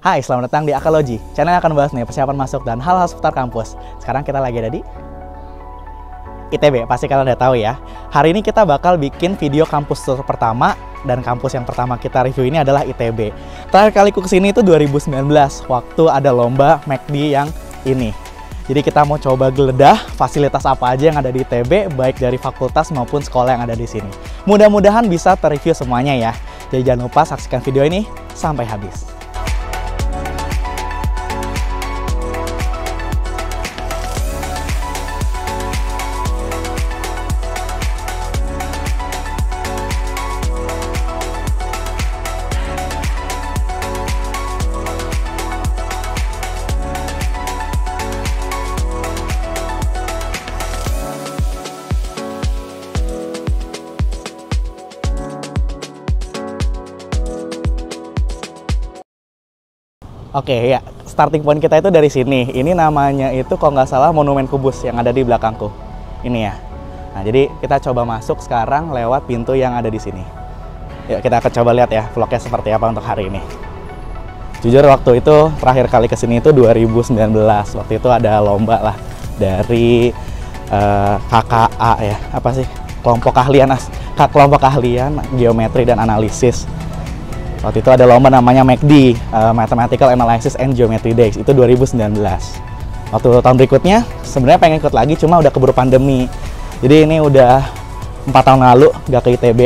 Hai, selamat datang di Akalogy. Channel yang akan bahas nih persiapan masuk dan hal-hal seputar kampus. Sekarang kita lagi ada di ITB, pasti kalian udah tahu ya. Hari ini kita bakal bikin video kampus tour pertama, dan kampus yang pertama kita review ini adalah ITB. Terakhir kali ku kesini itu 2019, waktu ada lomba McD yang ini. Jadi kita mau coba geledah fasilitas apa aja yang ada di ITB, baik dari fakultas maupun sekolah yang ada di sini. Mudah-mudahan bisa terreview semuanya ya. Jadi jangan lupa saksikan video ini sampai habis. Oke ya, starting point kita itu dari sini. Ini namanya itu kalau nggak salah Monumen Kubus yang ada di belakangku. Ini ya. Nah, jadi kita coba masuk sekarang lewat pintu yang ada di sini. Yuk kita akan coba lihat ya vlognya seperti apa untuk hari ini. Jujur waktu itu terakhir kali kesini itu 2019. Waktu itu ada lomba lah dari KKA ya. Apa sih? Kelompok keahlian geometri dan analisis. Waktu itu ada lomba namanya McD, Mathematical Analysis and Geometry Days, itu 2019. Waktu tahun berikutnya, sebenarnya pengen ikut lagi, cuma udah keburu pandemi. Jadi ini udah 4 tahun lalu, gak ke ITB.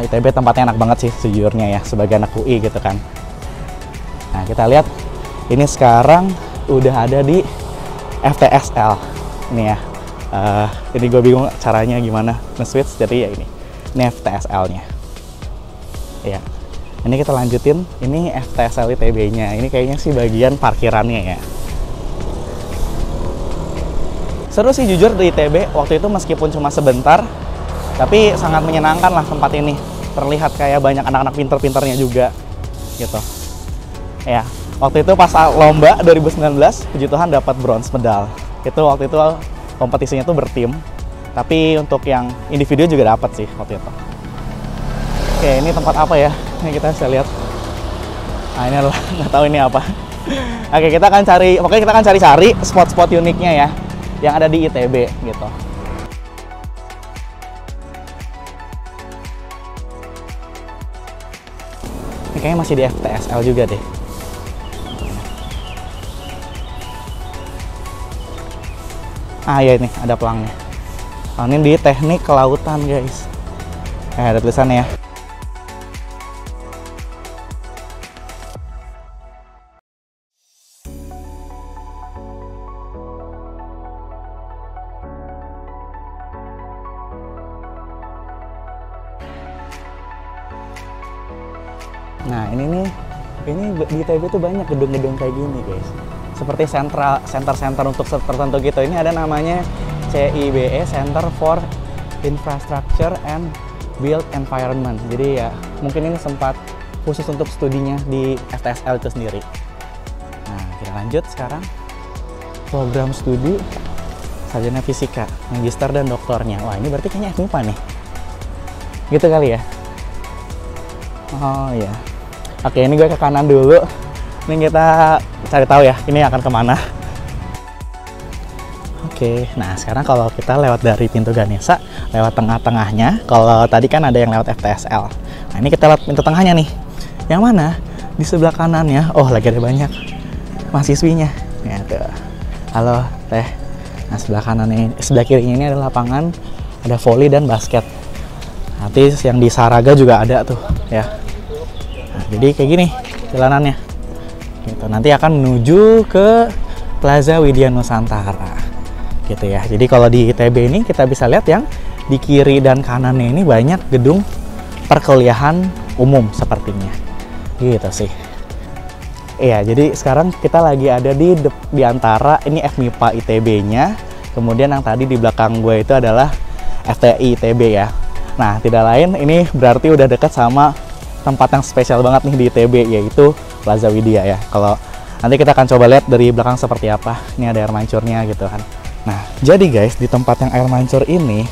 ITB tempatnya enak banget sih, sejujurnya ya, sebagai anak UI gitu kan. Nah, kita lihat, ini sekarang udah ada di FTSL. Ini ya, ini gue bingung caranya gimana nge-switch, jadi ya ini FTSL-nya. Ya. Ini kita lanjutin, ini FTSL ITB-nya. Ini kayaknya sih bagian parkirannya ya. Seru sih jujur di ITB, waktu itu meskipun cuma sebentar, tapi sangat menyenangkan lah tempat ini. Terlihat kayak banyak anak-anak pinter-pinternya juga, gitu. Ya, waktu itu pas lomba 2019, puji Tuhan dapat bronze medal. Itu waktu itu kompetisinya tuh bertim, tapi untuk yang individu juga dapat sih waktu itu. Oke, ini tempat apa ya? Ini kita bisa lihat. Nah, ini adalah nggak tahu ini apa. Oke, kita akan cari, pokoknya kita akan cari-cari spot-spot uniknya ya, yang ada di ITB gitu. Ini kayaknya masih di FTSL juga deh. Ah ya, ini ada pelangnya. Oh, ini di teknik kelautan guys. Ada tulisannya ya. Nah ini nih, ini di ITB tuh banyak gedung-gedung kayak gini guys. Seperti center untuk tertentu gitu. Ini ada namanya CIBE, Center for Infrastructure and Built Environment. Jadi ya mungkin ini sempat khusus untuk studinya di FTSL itu sendiri. Nah kita lanjut sekarang. Program studi sarjana fisika, magister dan doktornya. Wah ini berarti kayaknya FMIPA nih. Gitu kali ya. Oh iya. Oke, ini gue ke kanan dulu. Ini kita cari tahu ya, ini akan kemana. Oke, nah sekarang kalau kita lewat dari pintu Ganesha, lewat tengah-tengahnya. Kalau tadi kan ada yang lewat FTSL. Nah ini kita lewat pintu tengahnya nih. Yang mana? Di sebelah kanannya. Oh, lagi ada banyak mahasiswinya. Ya tuh. Halo, Teh. Nah sebelah kanannya, sebelah kirinya ini ada lapangan, ada volley dan basket. Nanti yang di Saraga juga ada tuh, ya. Nah, jadi kayak gini jalanannya. Gitu. Nanti akan menuju ke Plaza Widya Nusantara. Gitu ya. Jadi kalau di ITB ini kita bisa lihat yang di kiri dan kanannya ini banyak gedung perkuliahan umum sepertinya. Gitu sih. Iya, jadi sekarang kita lagi ada di antara ini FMIPA ITB-nya. Kemudian yang tadi di belakang gue itu adalah FTI ITB ya. Nah, tidak lain ini berarti udah dekat sama tempat yang spesial banget nih di ITB, yaitu Plaza Widya ya. Kalau nanti kita akan coba lihat dari belakang seperti apa. Ini ada air mancurnya gitu kan. Nah, jadi guys, di tempat yang air mancur ini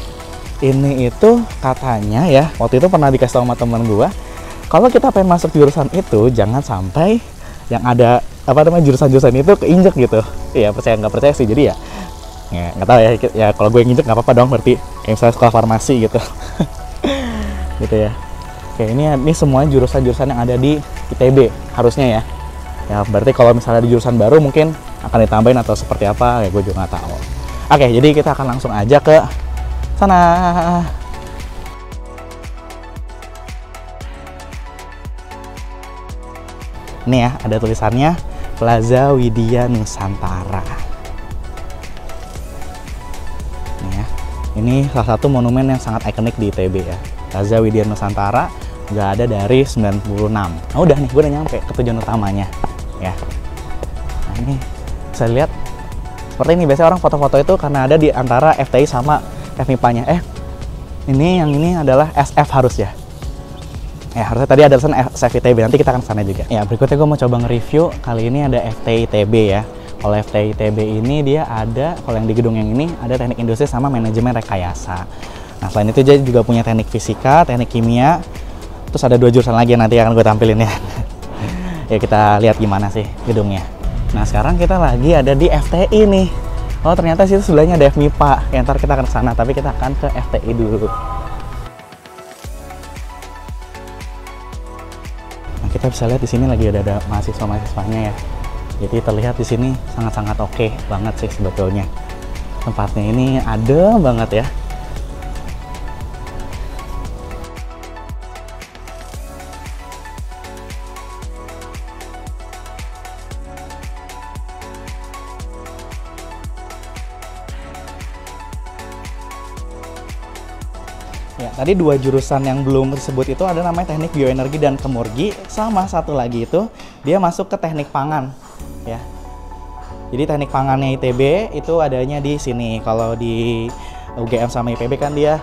itu katanya ya, waktu itu pernah dikasih tahu sama temen gua, kalau kita pengen masuk jurusan itu, jangan sampai yang ada apa namanya jurusan-jurusan itu keinjek gitu. Iya, percaya nggak percaya sih, jadi ya nggak tahu ya kalau gue nginjek nggak apa-apa dong, berarti kayak misalnya sekolah farmasi gitu. Gitu ya. Oke, ini semua jurusan-jurusan yang ada di ITB harusnya ya. Ya berarti kalau misalnya di jurusan baru mungkin akan ditambahin atau seperti apa, ya gue juga nggak tahu. Oke, jadi kita akan langsung aja ke sana. Ini ya, ada tulisannya Plaza Widya Nusantara. Ini ya, ini salah satu monumen yang sangat ikonik di ITB ya. Plaza Widya Nusantara udah ada dari 96. Nah udah nih, gue udah nyampe ke tujuan utamanya ya. Nah ini bisa lihat seperti ini. Biasanya orang foto-foto itu karena ada di antara FTI sama FMIPA-nya. Ini yang ini adalah SF harus ya. Ya harusnya tadi ada tulisan SF ITB, nanti kita akan sana juga. Ya berikutnya gue mau coba nge-review, kali ini ada FTI ITB ya. Kalau FTI ITB ini dia ada, kalau yang di gedung yang ini ada teknik industri sama manajemen rekayasa. Nah selain itu dia juga punya teknik fisika, teknik kimia, terus ada 2 jurusan lagi yang nanti akan gue tampilin ya. Ya kita lihat gimana sih gedungnya. Nah sekarang kita lagi ada di FTI nih. Oh ternyata situ sebelahnya ada FMIPA. Ya ntar kita akan ke sana, tapi kita akan ke FTI dulu. Nah kita bisa lihat di sini lagi ada mahasiswa-mahasiswanya ya. Jadi terlihat di sini sangat-sangat oke banget sih sebetulnya. Tempatnya ini adem banget ya. Ya, tadi 2 jurusan yang belum disebut itu ada namanya teknik bioenergi dan kemurgi, sama satu lagi itu dia masuk ke teknik pangan ya. Jadi teknik pangannya ITB itu adanya di sini. Kalau di UGM sama IPB kan dia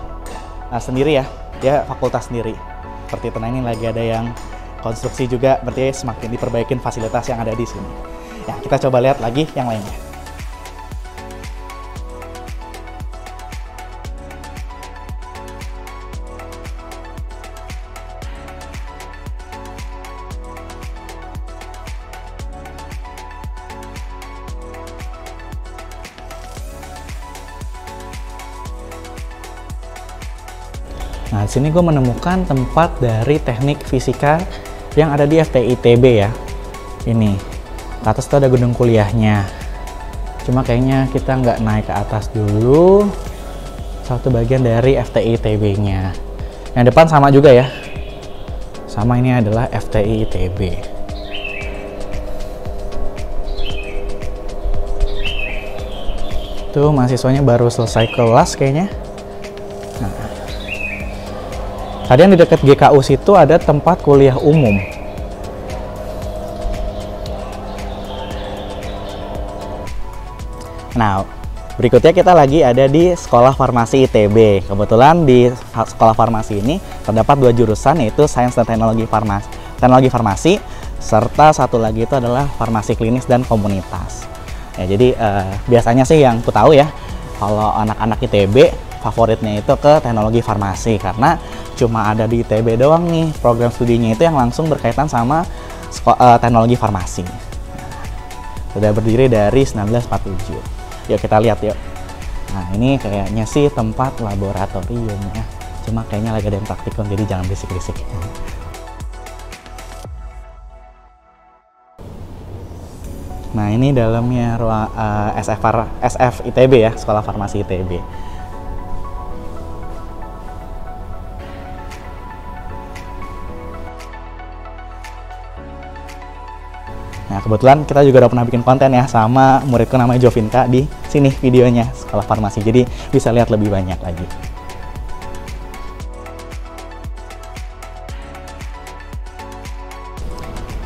sendiri ya, dia fakultas sendiri. Seperti itu. Nah ini lagi ada yang konstruksi juga, berarti semakin diperbaikin fasilitas yang ada di sini. Ya kita coba lihat lagi yang lainnya. Nah, di sini gue menemukan tempat dari teknik fisika yang ada di FTI ITB ya. Ini, ke atas tuh ada gedung kuliahnya. Cuma kayaknya kita nggak naik ke atas dulu. Satu bagian dari FTI ITB-nya. Yang depan sama juga ya. Sama, ini adalah FTI ITB. Tuh mahasiswanya baru selesai kelas kayaknya. Tadi yang di dekat GKU situ ada tempat kuliah umum. Nah, berikutnya kita lagi ada di Sekolah Farmasi ITB. Kebetulan di Sekolah Farmasi ini terdapat 2 jurusan, yaitu Sains dan Teknologi Farmasi, serta satu lagi itu adalah Farmasi Klinis dan Komunitas. Ya, jadi biasanya sih yang ku tahu ya, kalau anak-anak ITB favoritnya itu ke teknologi farmasi karena cuma ada di ITB doang nih program studinya itu yang langsung berkaitan sama teknologi farmasi. Sudah berdiri dari 1947. Yuk kita lihat yuk. Nah ini kayaknya sih tempat laboratorium ya. Cuma kayaknya lagi ada yang praktikum, jadi jangan berisik-berisik. Nah ini dalamnya ruang SF ITB ya, Sekolah Farmasi ITB. Nah kebetulan kita juga udah pernah bikin konten ya sama muridku namanya Jovinka di sini videonya Sekolah Farmasi, jadi bisa lihat lebih banyak lagi.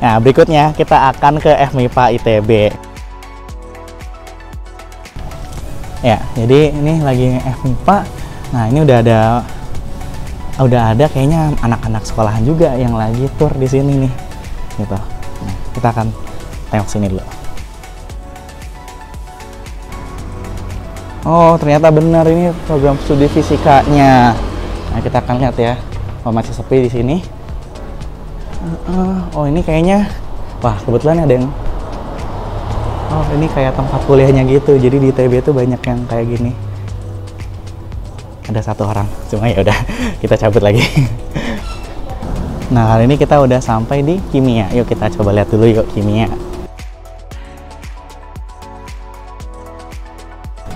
Nah berikutnya kita akan ke FMIPA ITB. Ya jadi ini lagi FMIPA. Nah ini udah ada kayaknya anak-anak sekolahan juga yang lagi tur di sini nih, gitu. Nah, kita akan tengok sini dulu. Oh ternyata benar ini program studi fisikanya. Nah kita akan lihat ya. Oh masih sepi di sini. Oh ini kayaknya Wah, kebetulan ada yang, oh ini kayak tempat kuliahnya gitu. Jadi di ITB itu banyak yang kayak gini. Ada satu orang, cuma ya udah kita cabut lagi. Nah, kali ini kita udah sampai di kimia. Yuk kita coba lihat dulu yuk kimia.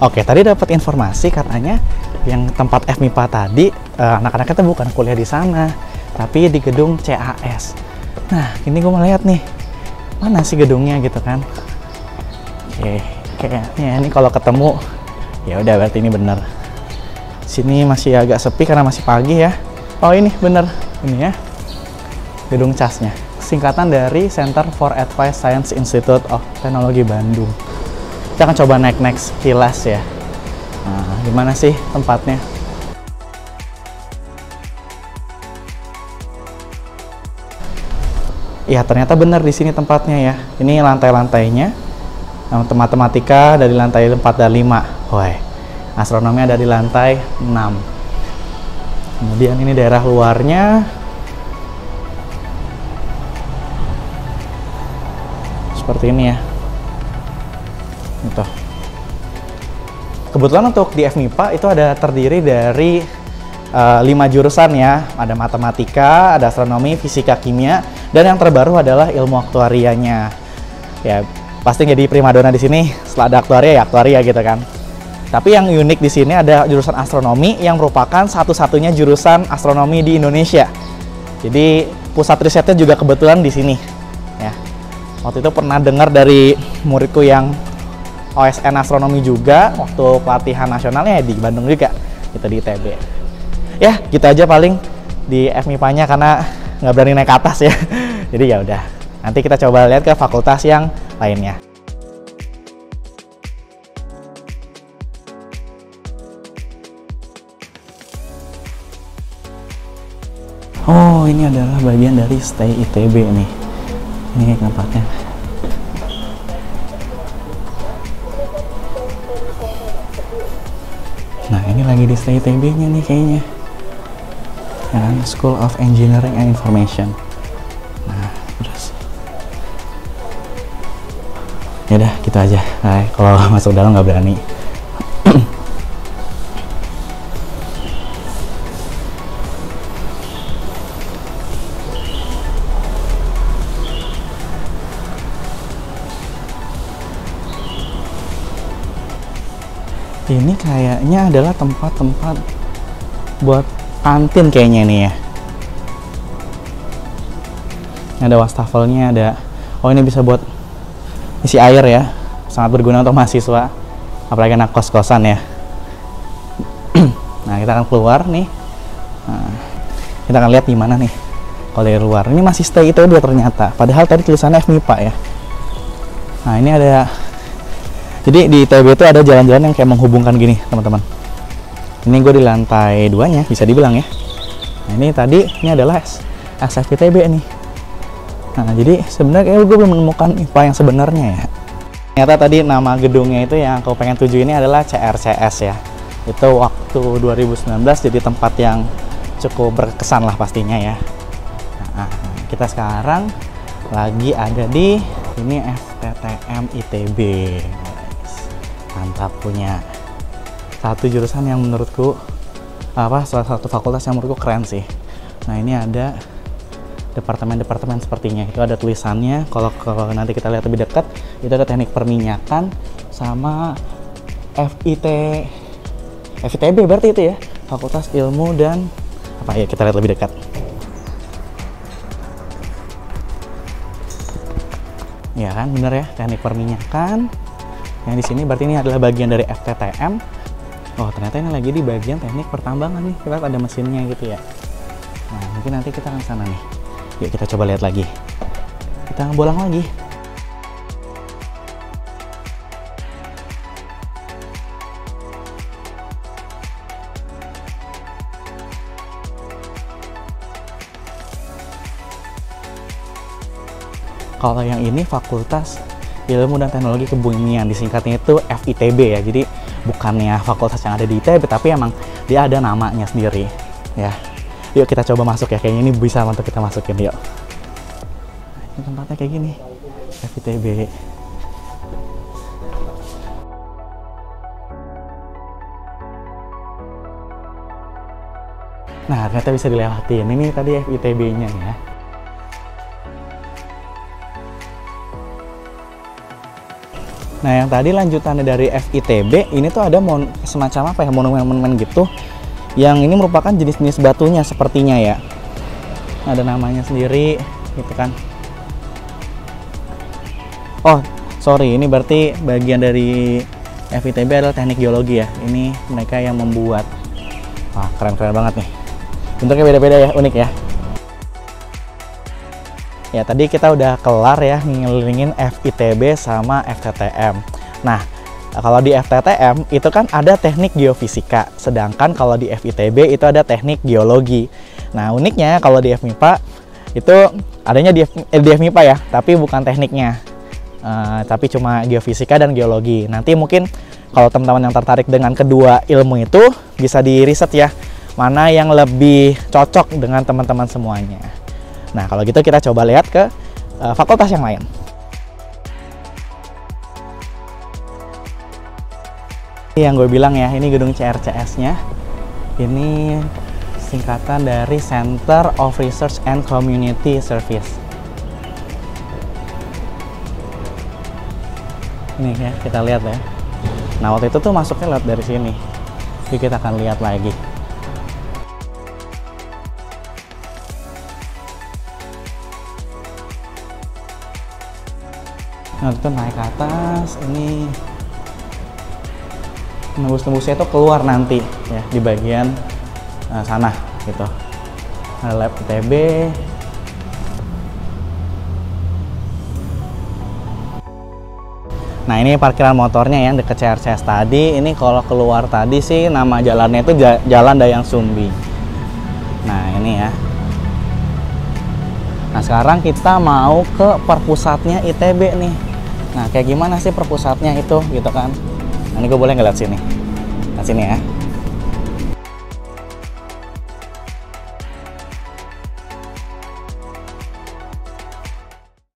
Oke, tadi dapat informasi katanya yang tempat FMIPA tadi anak-anaknya tuh bukan kuliah di sana, tapi di gedung CAS. Nah, ini gue mau lihat nih, mana sih gedungnya gitu kan? Oke, kayaknya ini kalau ketemu ya udah berarti ini bener. Sini masih agak sepi karena masih pagi ya. Oh ini bener, ini ya gedung CAS-nya. Singkatan dari Center for Advanced Science Institute of Technology Bandung. Kita akan coba naik-naik sekilas ya. Nah, gimana sih tempatnya? Iya, ternyata benar di sini tempatnya ya. Ini lantai-lantainya. Matematika dari lantai 4 dan 5. Woi, astronomi ada di lantai 6. Kemudian ini daerah luarnya. Seperti ini ya. Gitu. Kebetulan untuk di FMIPA itu ada terdiri dari 5 jurusan ya. Ada matematika, ada astronomi, fisika, kimia, dan yang terbaru adalah ilmu aktuarianya. Ya, pasti jadi primadona di sini. Setelah ada aktuaria ya aktuaria gitu kan. Tapi yang unik di sini ada jurusan astronomi yang merupakan satu-satunya jurusan astronomi di Indonesia. Jadi pusat risetnya juga kebetulan di sini. Ya. Waktu itu pernah dengar dari muridku yang OSN astronomi juga waktu pelatihan nasionalnya di Bandung juga, itu di ITB. Ya, gitu aja paling di FMIPA-nya karena nggak berani naik ke atas ya. Jadi ya udah. Nanti kita coba lihat ke fakultas yang lainnya. Oh, ini adalah bagian dari Stay ITB nih. Ini tempatnya. Nah, ini lagi di Stay ITB-nya nih kayaknya. Dan School of Engineering and Information. Nah, terus. Ya udah, gitu aja. Nah, kalau masuk dalam nggak berani. Ini kayaknya adalah tempat-tempat buat kantin kayaknya nih ya. Ada wastafelnya, ada. Oh, ini bisa buat isi air ya. Sangat berguna untuk mahasiswa, apalagi anak kos-kosan ya. Nah, kita akan keluar nih. Nah, kita akan lihat di mana nih. Kalau dari luar, ini masih Stay ITB ternyata. Padahal tadi tulisannya FMIPA ya. Nah, ini ada. Jadi di ITB itu ada jalan-jalan yang kayak menghubungkan gini, teman-teman. Ini gue di lantai 2-nya, bisa dibilang ya. Nah, ini tadi, ini adalah SF ITB nih. Nah, jadi sebenarnya gue belum menemukan IPA yang sebenarnya ya. Ternyata tadi nama gedungnya itu yang aku pengen tuju ini adalah CRCS ya. Itu waktu 2019 jadi tempat yang cukup berkesan lah pastinya ya. Nah, kita sekarang lagi ada di ini FTTM ITB. Mantap, punya satu jurusan yang menurutku salah satu fakultas yang menurutku keren sih. Nah, ini ada departemen-departemen sepertinya. Itu ada tulisannya. Kalau nanti kita lihat lebih dekat, itu ada teknik perminyakan sama FITB berarti itu ya, Fakultas Ilmu dan apa ya, kita lihat lebih dekat. Ya kan, bener ya, teknik perminyakan. Yang di sini berarti ini adalah bagian dari FTTM. Oh, ternyata ini lagi di bagian teknik pertambangan nih. Kita lihat ada mesinnya gitu ya. Nah, mungkin nanti kita akan sana nih. Yuk kita coba lihat lagi. Kita bolang lagi. Kalau yang ini Fakultas Ilmu dan Teknologi Kebumian, disingkatnya itu FITB ya. Jadi bukannya fakultas yang ada di ITB, tapi emang dia ada namanya sendiri ya. Yuk kita coba masuk ya, kayaknya ini bisa untuk kita masukin. Yuk, ini tempatnya kayak gini. FITB. Nah, ternyata bisa dilewatin. Ini tadi FITB-nya ya. Nah, yang tadi lanjutannya dari FITB, ini tuh ada semacam apa ya, monumen-monumen gitu. Yang ini merupakan jenis-jenis batunya sepertinya ya. Ada namanya sendiri, gitu kan. Oh, sorry, ini berarti bagian dari FITB adalah teknik geologi ya. Ini mereka yang membuat. Wah, keren-keren banget nih. Bentuknya beda-beda ya, unik ya. Ya, tadi kita udah kelar ya ngelilingin FITB sama FTTM. Nah, kalau di FTTM itu kan ada teknik geofisika, sedangkan kalau di FITB itu ada teknik geologi. Nah, uniknya kalau di FMIPA itu adanya di FMIPA ya, tapi bukan tekniknya, tapi cuma geofisika dan geologi. Nanti mungkin kalau teman-teman yang tertarik dengan kedua ilmu itu bisa di riset ya, mana yang lebih cocok dengan teman-teman semuanya. Nah, kalau gitu kita coba lihat ke fakultas yang lain. Yang gue bilang ya, ini gedung CRCS-nya. Ini singkatan dari Center of Research and Community Service. Ini ya, kita lihat ya. Nah, waktu itu tuh masuknya lewat dari sini. Jadi kita akan lihat lagi. Nah, itu naik ke atas, ini nembus-nembusnya itu keluar nanti ya di bagian sana gitu. Ada lab ITB. Nah, ini parkiran motornya ya deket CRCS tadi. Ini kalau keluar tadi sih nama jalannya itu Jalan Dayang Sumbi. Nah, ini ya. Nah, sekarang kita mau ke perpusatnya ITB nih. Nah, kayak gimana sih perpusatnya itu gitu kan? Nah, ini gue boleh nggak lihat sini? Lihat sini ya.